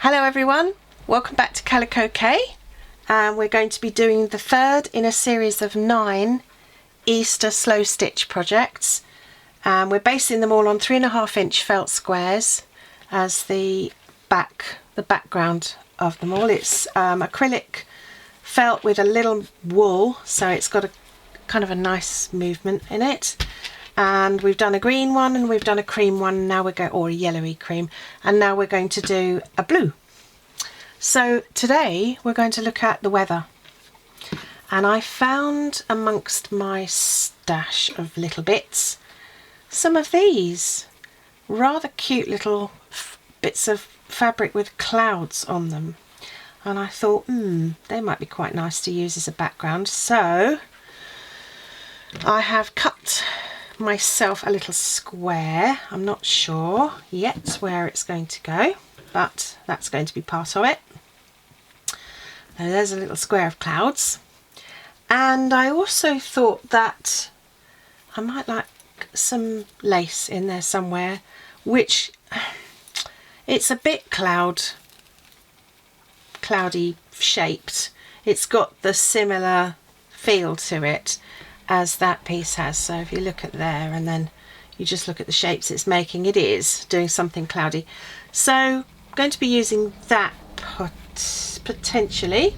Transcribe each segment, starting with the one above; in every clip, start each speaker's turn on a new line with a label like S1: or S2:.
S1: Hello everyone, welcome back to Kalico-K, and we're going to be doing the third in a series of 9 Easter slow stitch projects. We're basing them all on 3.5-inch felt squares as the background of them all. It's acrylic felt with a little wool, so it's got a kind of a nice movement in it. And we've done a green one and we've done a cream one, now we're going, or a yellowy cream, and now we're going to do a blue. So today we're going to look at the weather, and I found amongst my stash of little bits some of these rather cute little bits of fabric with clouds on them, and I thought they might be quite nice to use as a background. So I have cut myself a little square. I'm not sure yet where it's going to go, but that's going to be part of it. And there's a little square of clouds, and I also thought that I might like some lace in there somewhere, which it's a bit cloudy shaped. It's got the similar feel to it as that piece has. So if you look at there and then you just look at the shapes it's making, it is doing something cloudy. So I'm going to be using that potentially.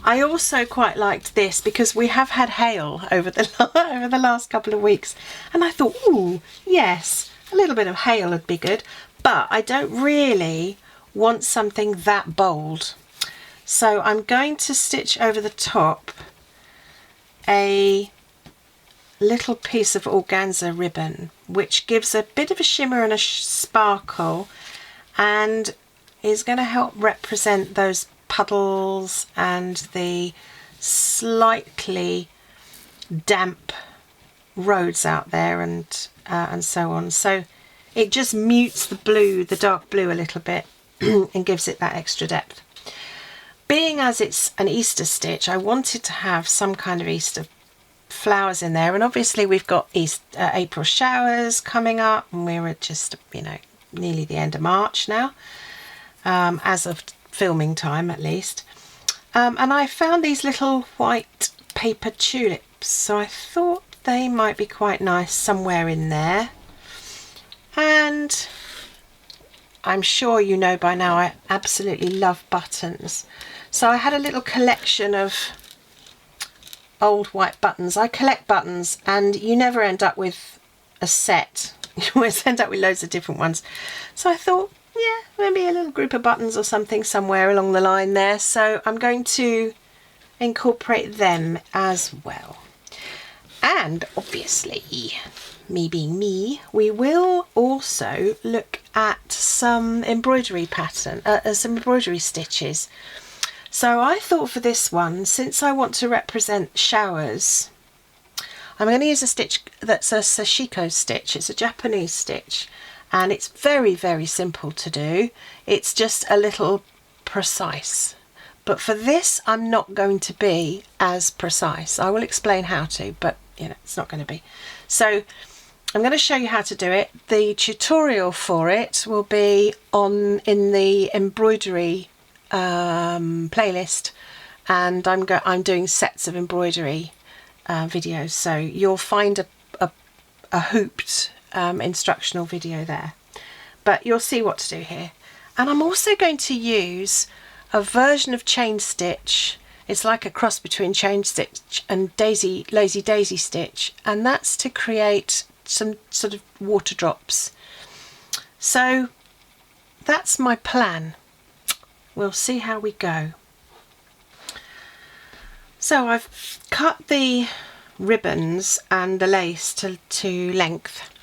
S1: I also quite liked this because we have had hail over the last couple of weeks, and I thought, ooh, yes, a little bit of hail would be good, but I don't really want something that bold. So I'm going to stitch over the top a little piece of organza ribbon, which gives a bit of a shimmer and a sparkle, and is going to help represent those puddles and the slightly damp roads out there, and so on. So it just mutes the blue, the dark blue, a little bit and gives it that extra depth. Being as it's an Easter stitch, I wanted to have some kind of Easter flowers in there, and obviously we've got April showers coming up, and we're at just, you know, nearly the end of March now, as of filming time at least. And I found these little white paper tulips, so I thought they might be quite nice somewhere in there. And I'm sure you know by now I absolutely love buttons. So I had a little collection of old white buttons. I collect buttons, and you never end up with a set. You always end up with loads of different ones. So I thought, yeah, maybe a little group of buttons or something somewhere along the line there. So I'm going to incorporate them as well. And obviously, me being me, we will also look at some embroidery pattern, some embroidery stitches. So I thought for this one, since I want to represent showers, I'm going to use a stitch that's a Sashiko stitch. It's a Japanese stitch, and it's very, very simple to do. It's just a little precise. But for this, I'm not going to be as precise. I will explain how to, but you know, it's not going to be. So I'm going to show you how to do it. The tutorial for it will be in the embroidery playlist, and I'm doing sets of embroidery videos, so you'll find a hooped instructional video there, but you'll see what to do here. And I'm also going to use a version of chain stitch. It's like a cross between chain stitch and lazy daisy stitch, and that's to create some sort of water drops. So that's my plan. We'll see how we go. So I've cut the ribbons and the lace to length,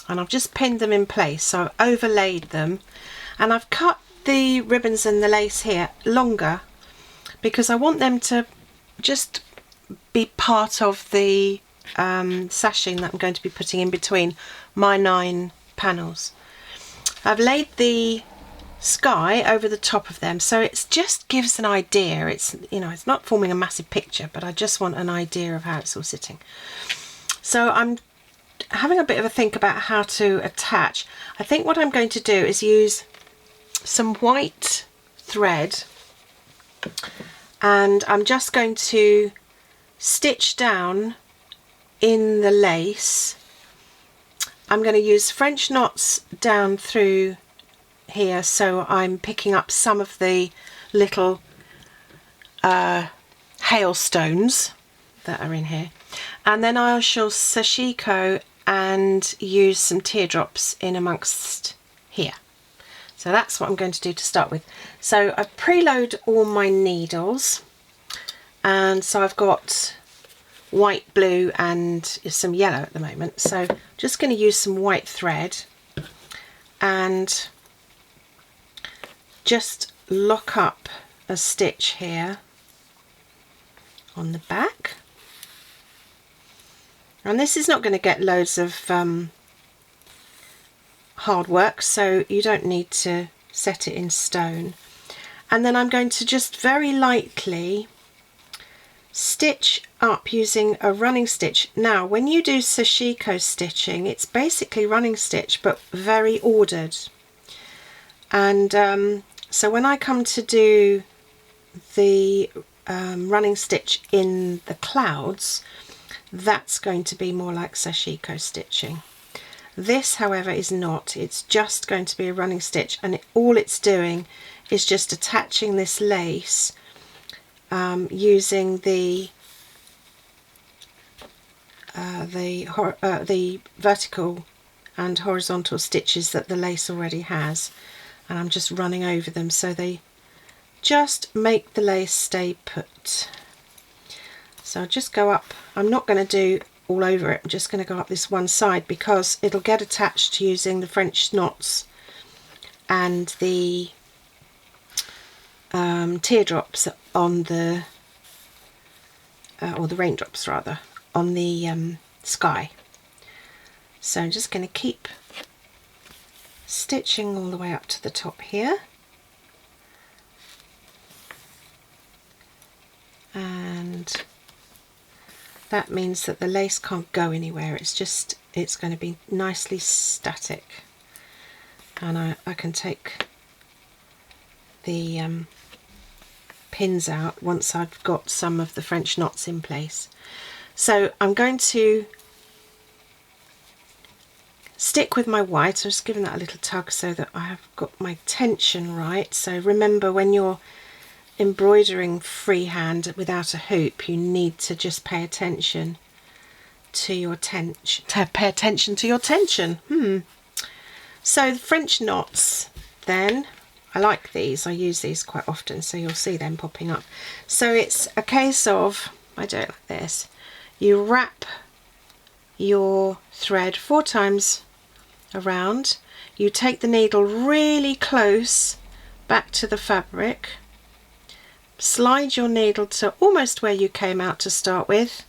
S1: and I've just pinned them in place. So I've overlaid them, and I've cut the ribbons and the lace here longer because I want them to just be part of the sashing that I'm going to be putting in between my 9 panels. I've laid the sky over the top of them, so it just gives an idea. It's, you know, it's not forming a massive picture, but I just want an idea of how it's all sitting. So I'm having a bit of a think about how to attach. I think what I'm going to do is use some white thread, and I'm just going to stitch down in the lace. I'm going to use French knots down through here, so I'm picking up some of the little hailstones that are in here, and then I shall Sashiko and use some teardrops in amongst here. So that's what I'm going to do to start with. So I preload all my needles, and so I've got white, blue and some yellow at the moment. So I'm just going to use some white thread and just lock up a stitch here on the back. And this is not going to get loads of hard work, so you don't need to set it in stone. And then I'm going to just very lightly stitch up using a running stitch. Now when you do Sashiko stitching, it's basically running stitch but very ordered, and so when I come to do the running stitch in the clouds, that's going to be more like Sashiko stitching. This, however, is not. It's just going to be a running stitch, and all it's doing is just attaching this lace using the vertical and horizontal stitches that the lace already has, and I'm just running over them so they just make the lace stay put. So I'll just go up. I'm not going to do all over it, I'm just going to go up this one side because it'll get attached using the French knots and the teardrops on the or the raindrops rather on the sky. So I'm just going to keep stitching all the way up to the top here, and that means that the lace can't go anywhere. It's going to be nicely static, and I can take the pins out once I've got some of the French knots in place. So I'm going to stick with my white. I'm just giving that a little tug so that I have got my tension right. So remember, when you're embroidering freehand without a hoop, you need to just pay attention to your tension. So the French knots, then I like these. I use these quite often, so you'll see them popping up. So it's a case of, I do it like this. You wrap your thread 4 times around. You take the needle really close back to the fabric. Slide your needle to almost where you came out to start with,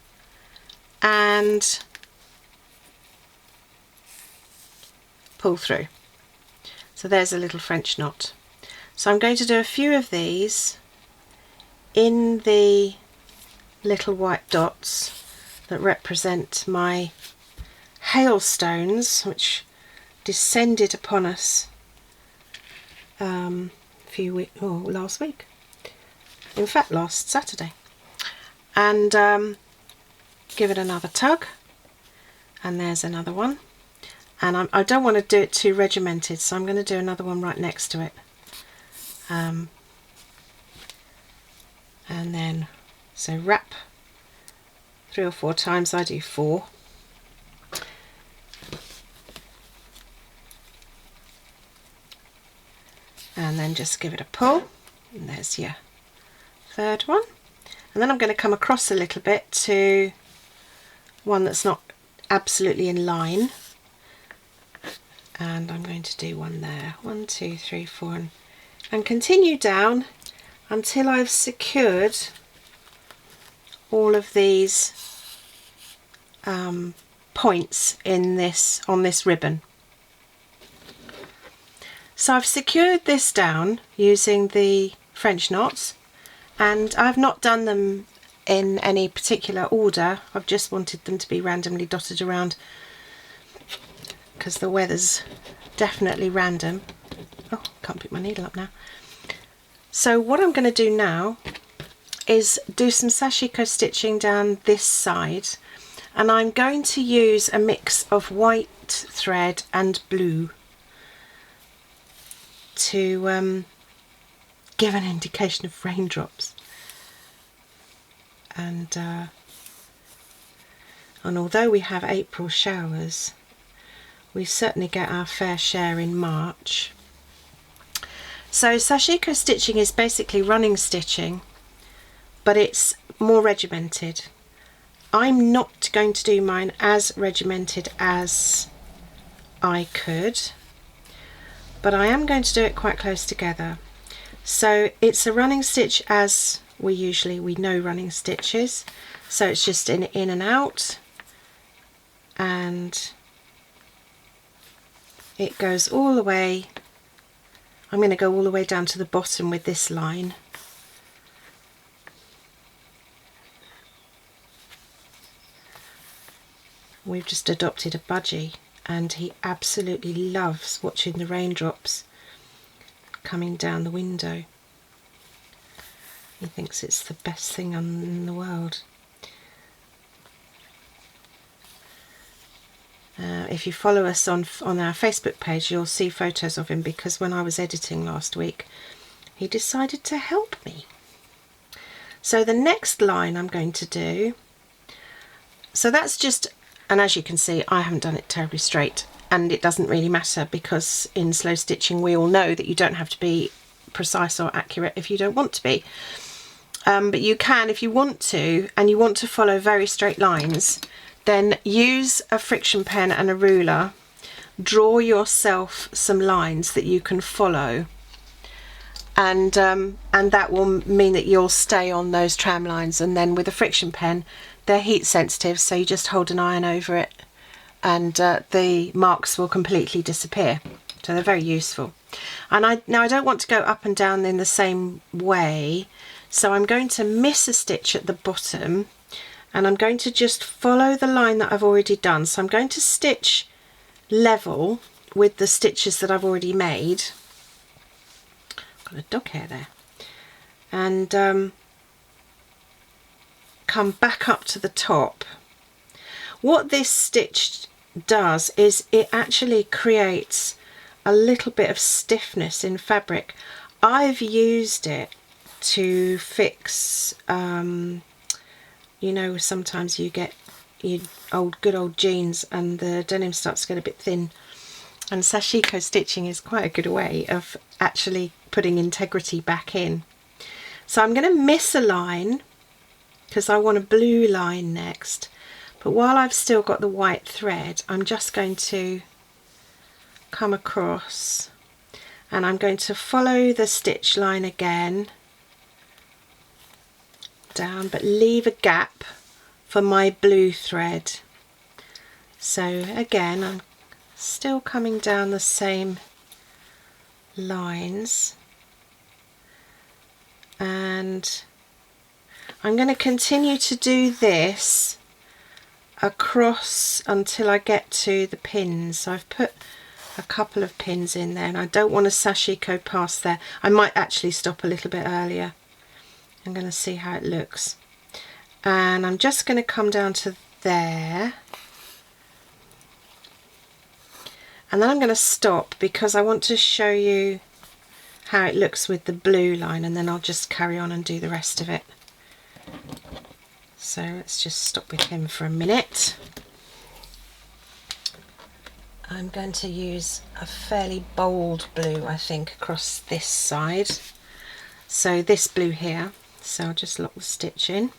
S1: and pull through. So there's a little French knot. So I'm going to do a few of these in the little white dots that represent my hailstones, which descended upon us last week. In fact, last Saturday. And give it another tug, and there's another one. And I don't want to do it too regimented, so I'm going to do another one right next to it. And then, so wrap 3 or 4 times. I do 4. And then just give it a pull, and there's your 3rd one. And then I'm going to come across a little bit to one that's not absolutely in line, and I'm going to do one there. 1, 2, 3, 4, and continue down until I've secured all of these points in on this ribbon. So I've secured this down using the French knots, and I've not done them in any particular order. I've just wanted them to be randomly dotted around because the weather's definitely random. Oh, can't pick my needle up now. So what I'm going to do now is do some Sashiko stitching down this side, and I'm going to use a mix of white thread and blue to give an indication of raindrops. And although we have April showers, we certainly get our fair share in March. So Sashiko stitching is basically running stitching, but it's more regimented. I'm not going to do mine as regimented as I could, but I am going to do it quite close together. So it's a running stitch as we know running stitches. So it's just in and out, and it goes all the way. I'm going to go all the way down to the bottom with this line. We've just adopted a budgie, and he absolutely loves watching the raindrops coming down the window. He thinks it's the best thing in the world. If you follow us on our Facebook page, you'll see photos of him, because when I was editing last week, he decided to help me. So the next line I'm going to do, so that's just, and as you can see, I haven't done it terribly straight, and it doesn't really matter, because in slow stitching we all know that you don't have to be precise or accurate if you don't want to be. But you can if you want to, and you want to follow very straight lines. Then use a friction pen and a ruler, draw yourself some lines that you can follow, and that will mean that you'll stay on those tram lines. And then with a friction pen, they're heat sensitive, so you just hold an iron over it, and the marks will completely disappear. So they're very useful. And now I don't want to go up and down in the same way, so I'm going to miss a stitch at the bottom, and I'm going to just follow the line that I've already done. So I'm going to stitch level with the stitches that I've already made. Got a dog hair there. And come back up to the top. What this stitch does is it actually creates a little bit of stiffness in fabric. I've used it to fix you know, sometimes you get your good old jeans and the denim starts to get a bit thin, and Sashiko stitching is quite a good way of actually putting integrity back in. So I'm going to miss a line because I want a blue line next, but while I've still got the white thread, I'm just going to come across, and I'm going to follow the stitch line again down, but leave a gap for my blue thread. So again, I'm still coming down the same lines, and I'm going to continue to do this across until I get to the pins. So I've put a couple of pins in there, and I don't want to Sashiko past there. I might actually stop a little bit earlier. I'm going to see how it looks, and I'm just going to come down to there, and then I'm going to stop because I want to show you how it looks with the blue line, and then I'll just carry on and do the rest of it. So let's just stop with him for a minute. I'm going to use a fairly bold blue, I think, across this side. So this blue here. So I'll just lock the stitch in.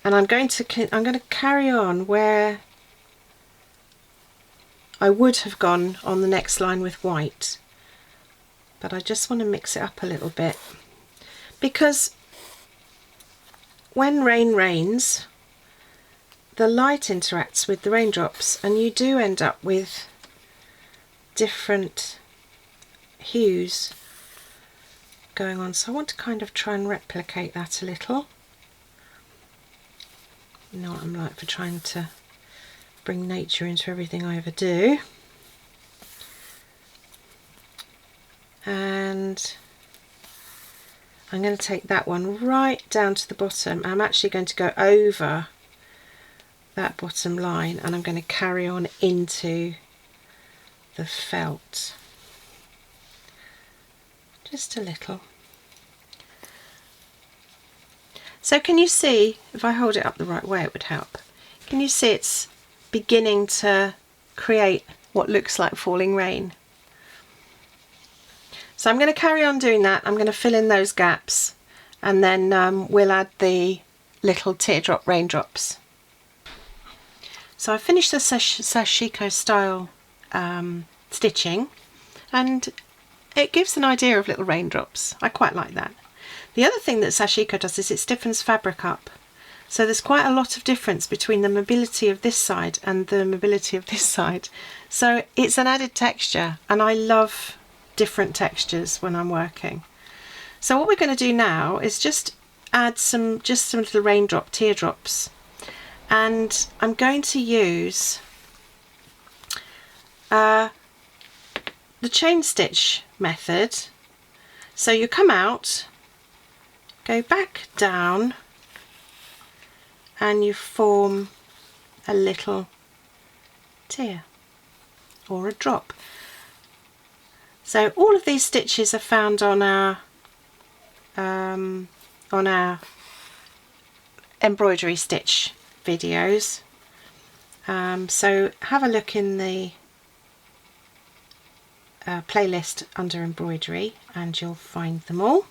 S1: And I'm going to carry on where I would have gone on the next line with white, but I just want to mix it up a little bit, because when rain rains, the light interacts with the raindrops, and you do end up with different hues going on. So I want to kind of try and replicate that a little. You know what I'm like for trying to bring nature into everything I ever do. And I'm going to take that one right down to the bottom. I'm actually going to go over that bottom line and I'm going to carry on into the felt. Just a little. So can you see, if I hold it up the right way it would help, can you see it's beginning to create what looks like falling rain? So I'm going to carry on doing that. I'm going to fill in those gaps and then we'll add the little teardrop raindrops. So I finished the Sashiko style stitching and it gives an idea of little raindrops. I quite like that. The other thing that Sashiko does is it stiffens fabric up. So there's quite a lot of difference between the mobility of this side and the mobility of this side. So it's an added texture and I love different textures when I'm working. So what we're going to do now is just add some little raindrop teardrops, and I'm going to use the chain stitch method. So you come out, go back down and you form a little tear or a drop. So all of these stitches are found on our embroidery stitch videos. So have a look in the playlist under embroidery and you'll find them all.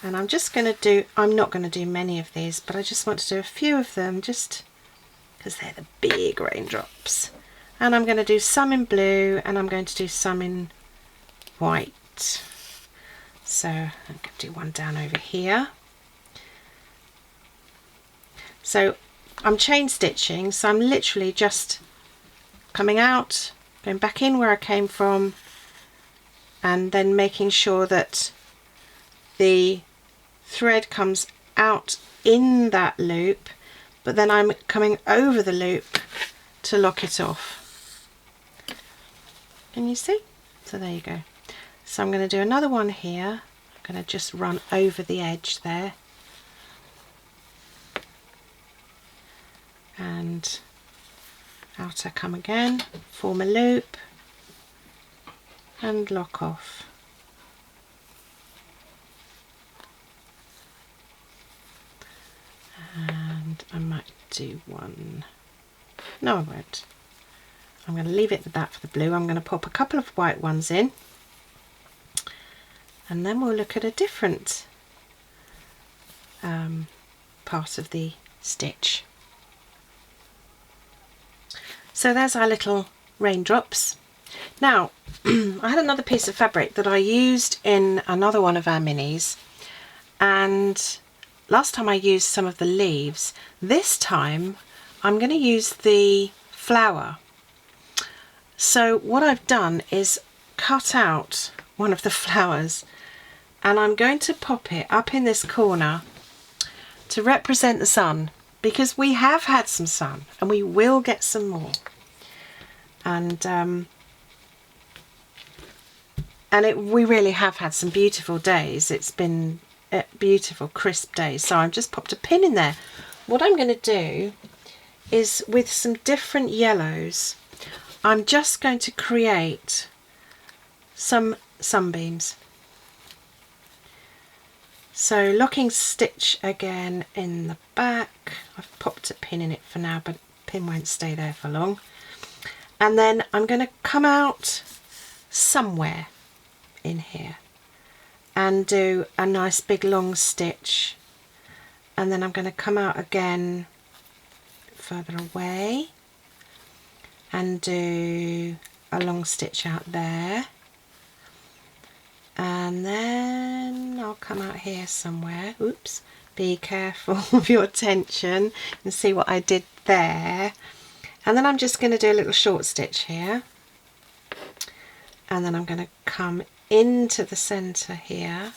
S1: And I'm just going to do, I'm not going to do many of these, but I just want to do a few of them just because they're the big raindrops. And I'm going to do some in blue and I'm going to do some in white. So I'm going to do one down over here. So I'm chain stitching, so I'm literally just coming out, going back in where I came from, and then making sure that the thread comes out in that loop, but then I'm coming over the loop to lock it off. Can you see? So there you go. So I'm going to do another one here. I'm going to just run over the edge there. And out I come again, form a loop and lock off. And I might do one. No, I won't. I'm going to leave it at that for the blue. I'm going to pop a couple of white ones in and then we'll look at a different part of the stitch. So there's our little raindrops. Now I had another piece of fabric that I used in another one of our minis, and last time I used some of the leaves. This time I'm going to use the flower. So what I've done is cut out one of the flowers and I'm going to pop it up in this corner to represent the sun, because we have had some sun and we will get some more. And we really have had some beautiful days. It's been beautiful crisp days. So I've just popped a pin in there. What I'm going to do is, with some different yellows, I'm just going to create some sunbeams. So locking stitch again in the back. I've popped a pin in it for now, but the pin won't stay there for long. And then I'm going to come out somewhere in here and do a nice big long stitch, and then I'm going to come out again further away and do a long stitch out there, and then I'll come out here somewhere. Oops, be careful of your tension, and see what I did there. And then I'm just going to do a little short stitch here, and then I'm going to come into the center here.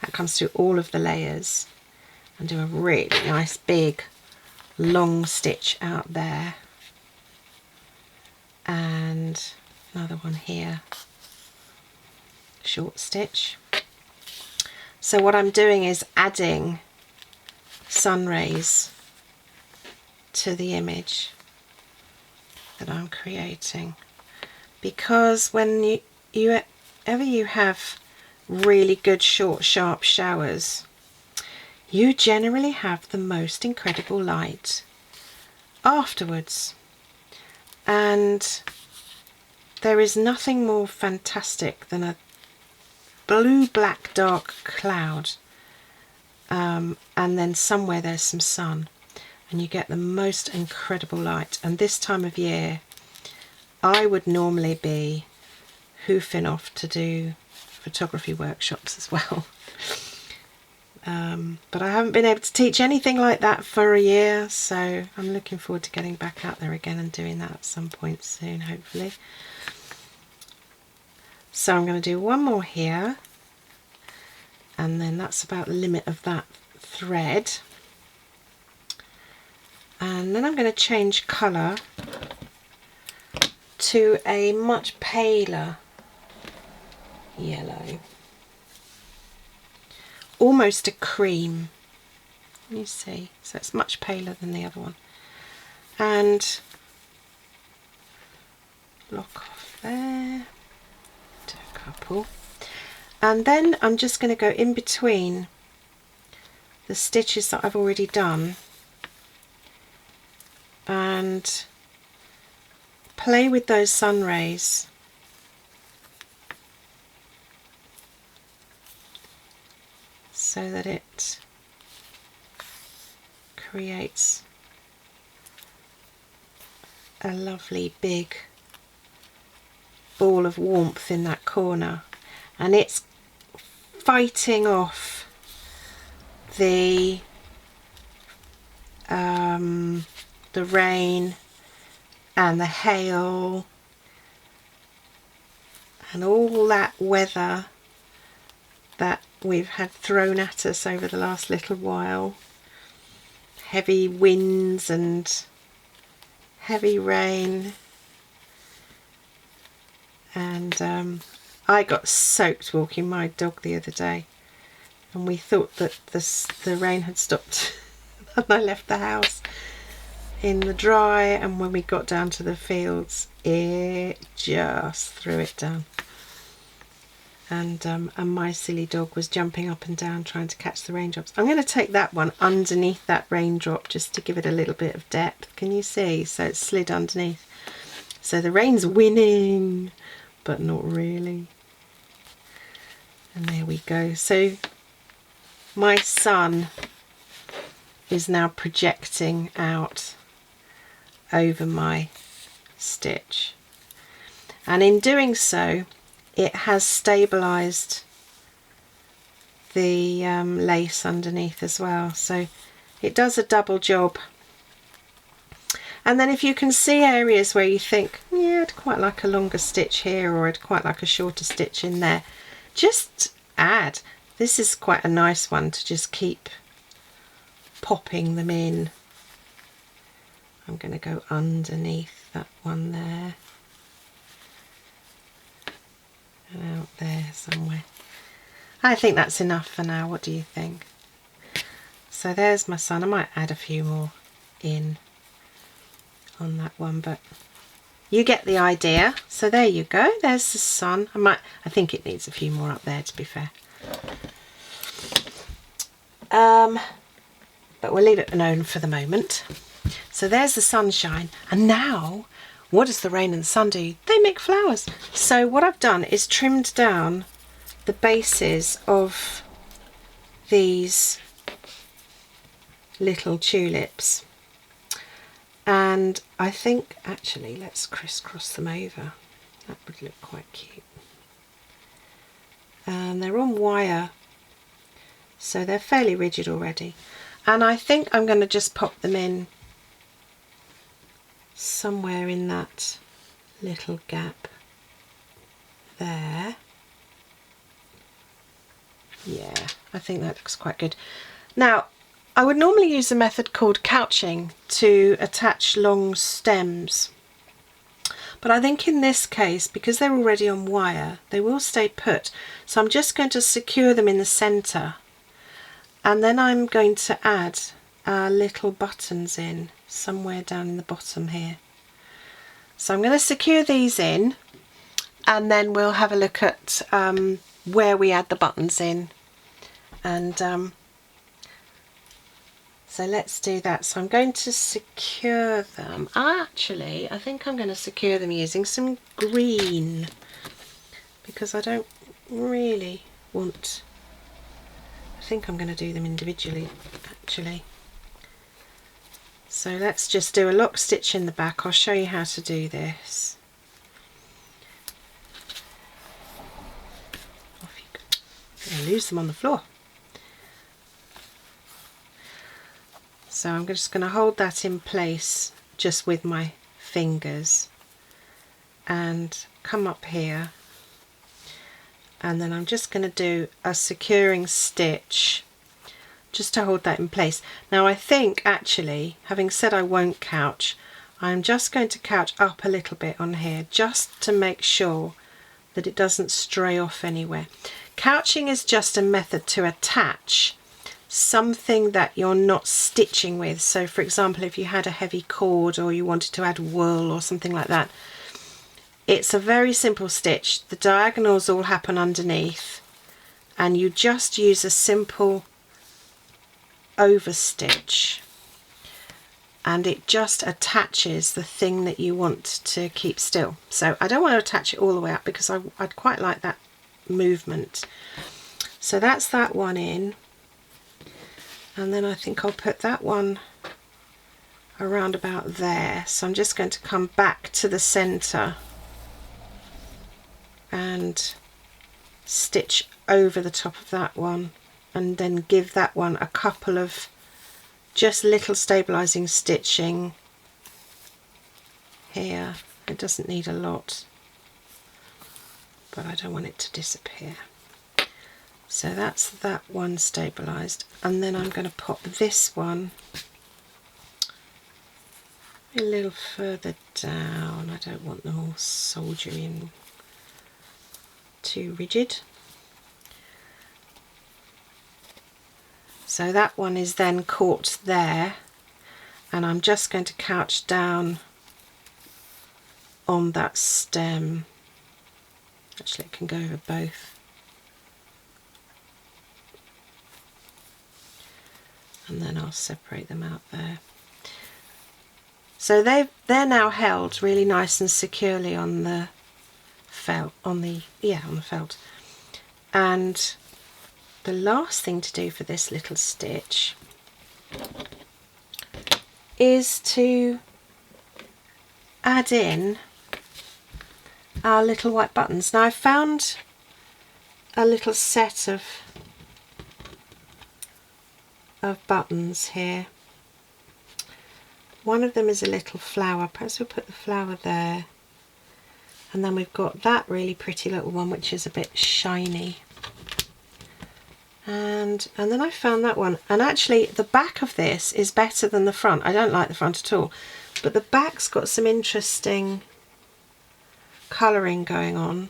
S1: That comes through all of the layers, and do a really nice big long stitch out there, and another one here, short stitch. So what I'm doing is adding sun rays to the image that I'm creating, because when you have really good short sharp showers, you generally have the most incredible light afterwards, and there is nothing more fantastic than a blue black dark cloud, and then somewhere there's some sun, and you get the most incredible light. And this time of year I would normally be hoofing off to do photography workshops as well. But I haven't been able to teach anything like that for a year, so I'm looking forward to getting back out there again and doing that at some point soon, hopefully. So I'm going to do one more here, and then that's about the limit of that thread. And then I'm going to change colour to a much paler yellow, almost a cream. You see, so it's much paler than the other one. And lock off there, do a couple, and then I'm just going to go in between the stitches that I've already done and play with those sun rays. So that it creates a lovely big ball of warmth in that corner, and it's fighting off the rain and the hail and all that weather that we've had thrown at us over the last little while. Heavy winds and heavy rain, and I got soaked walking my dog the other day, and we thought that the rain had stopped and I left the house in the dry, and when we got down to the fields it just threw it down. And my silly dog was jumping up and down trying to catch the raindrops. I'm going to take that one underneath that raindrop just to give it a little bit of depth. Can you see? So it's slid underneath. So the rain's winning, but not really. And there we go. So my sun is now projecting out over my stitch. And in doing so, it has stabilised the lace underneath as well, so it does a double job. And then if you can see areas where you think, yeah, I'd quite like a longer stitch here, or I'd quite like a shorter stitch in there, just add. This is quite a nice one to just keep popping them in. I'm going to go underneath that one there. And out there somewhere. I think that's enough for now. What do you think? So there's my sun. I might add a few more in on that one, but you get the idea. So there you go. There's the sun. I think it needs a few more up there, to be fair. But we'll leave it alone for the moment. So there's the sunshine, and now what does the rain and the sun do? They make flowers. So what I've done is trimmed down the bases of these little tulips, and I think actually let's crisscross them over. That would look quite cute. And they're on wire, so they're fairly rigid already, and I think I'm going to just pop them in somewhere in that little gap there. Yeah, I think that looks quite good. Now I would normally use a method called couching to attach long stems, but I think in this case, because they're already on wire, they will stay put. So I'm just going to secure them in the centre, and then I'm going to add our little buttons in somewhere down in the bottom here. So I'm going to secure these in, and then we'll have a look at where we add the buttons in. And so let's do that. So I'm going to secure them. Actually, I think I'm going to secure them using some green, because I don't really want, I think I'm going to do them individually actually. So let's just do a lock stitch in the back. I'll show you how to do this. Off you go. I'm going to lose them on the floor. So I'm just going to hold that in place just with my fingers and come up here, and then I'm just going to do a securing stitch just to hold that in place. Now I think actually, having said I won't couch, I'm just going to couch up a little bit on here just to make sure that it doesn't stray off anywhere. Couching is just a method to attach something that you're not stitching with. So for example, if you had a heavy cord or you wanted to add wool or something like that, it's a very simple stitch. The diagonals all happen underneath, and you just use a simple over stitch, and it just attaches the thing that you want to keep still. So I don't want to attach it all the way up because I'd quite like that movement. So that's that one in. And then I think I'll put that one around about there. So I'm just going to come back to the centre and stitch over the top of that one, and then give that one a couple of just little stabilising stitching here. It doesn't need a lot, but I don't want it to disappear. So that's that one stabilised, and then I'm going to pop this one a little further down. I don't want them all soldiering too rigid. So that one is then caught there, and I'm just going to couch down on that stem. Actually, it can go over both. And then I'll separate them out there. So they're now held really nice and securely on the felt, on the felt. And the last thing to do for this little stitch is to add in our little white buttons. Now I found a little set of buttons here. One of them is a little flower. Perhaps we'll put the flower there, and then we've got that really pretty little one which is a bit shiny, and then I found that one. And actually the back of this is better than the front. I don't like the front at all, but the back's got some interesting colouring going on,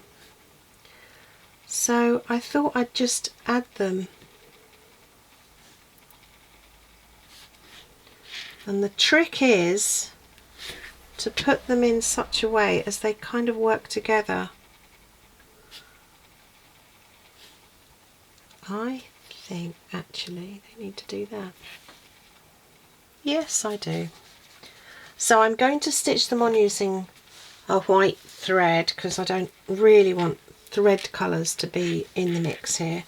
S1: so I thought I'd just add them. And the trick is to put them in such a way as they kind of work together. I think actually they need to do that. Yes, I do. So I'm going to stitch them on using a white thread because I don't really want thread colours to be in the mix here.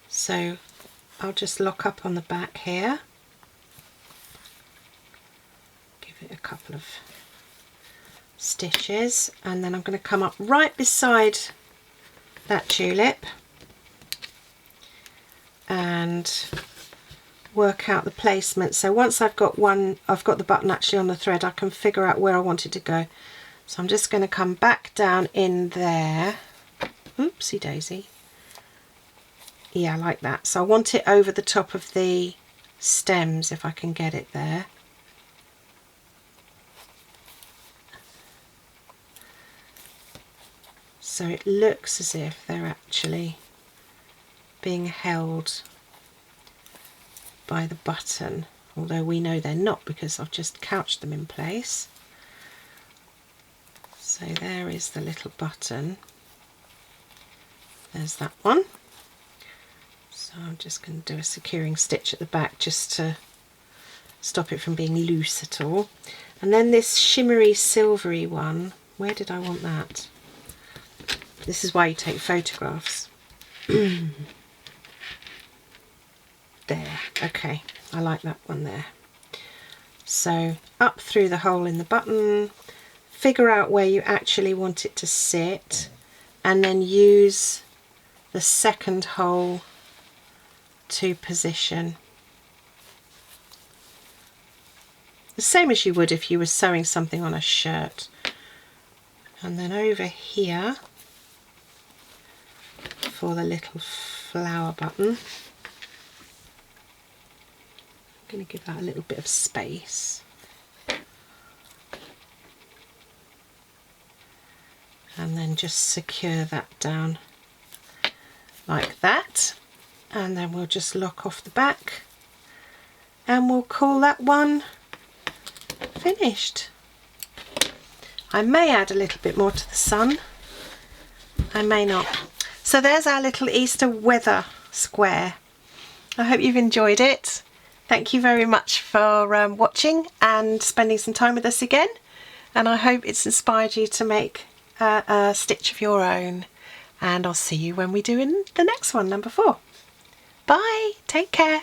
S1: So I'll just lock up on the back here. A couple of stitches, and then I'm going to come up right beside that tulip and work out the placement. So once I've got the button actually on the thread, I can figure out where I want it to go. So I'm just going to come back down in there. Oopsie daisy. yeah, like that. So I want it over the top of the stems if I can get it there. So it looks as if they're actually being held by the button, although we know they're not because I've just couched them in place. So there is the little button. There's that one. So I'm just going to do a securing stitch at the back just to stop it from being loose at all. And then this shimmery silvery one, where did I want that? This is why you take photographs. There, okay, I like that one there. So up through the hole in the button, figure out where you actually want it to sit, and then use the second hole to position. The same as you would if you were sewing something on a shirt. And then over here for the little flower button, I'm going to give that a little bit of space. And then just secure that down like that. And then we'll just lock off the back and we'll call that one finished. I may add a little bit more to the sun, I may not. So there's our little Easter weather square. I hope you've enjoyed it. Thank you very much for watching and spending some time with us again, and I hope it's inspired you to make a stitch of your own, and I'll see you when we do in the next one, number 4. Bye, take care.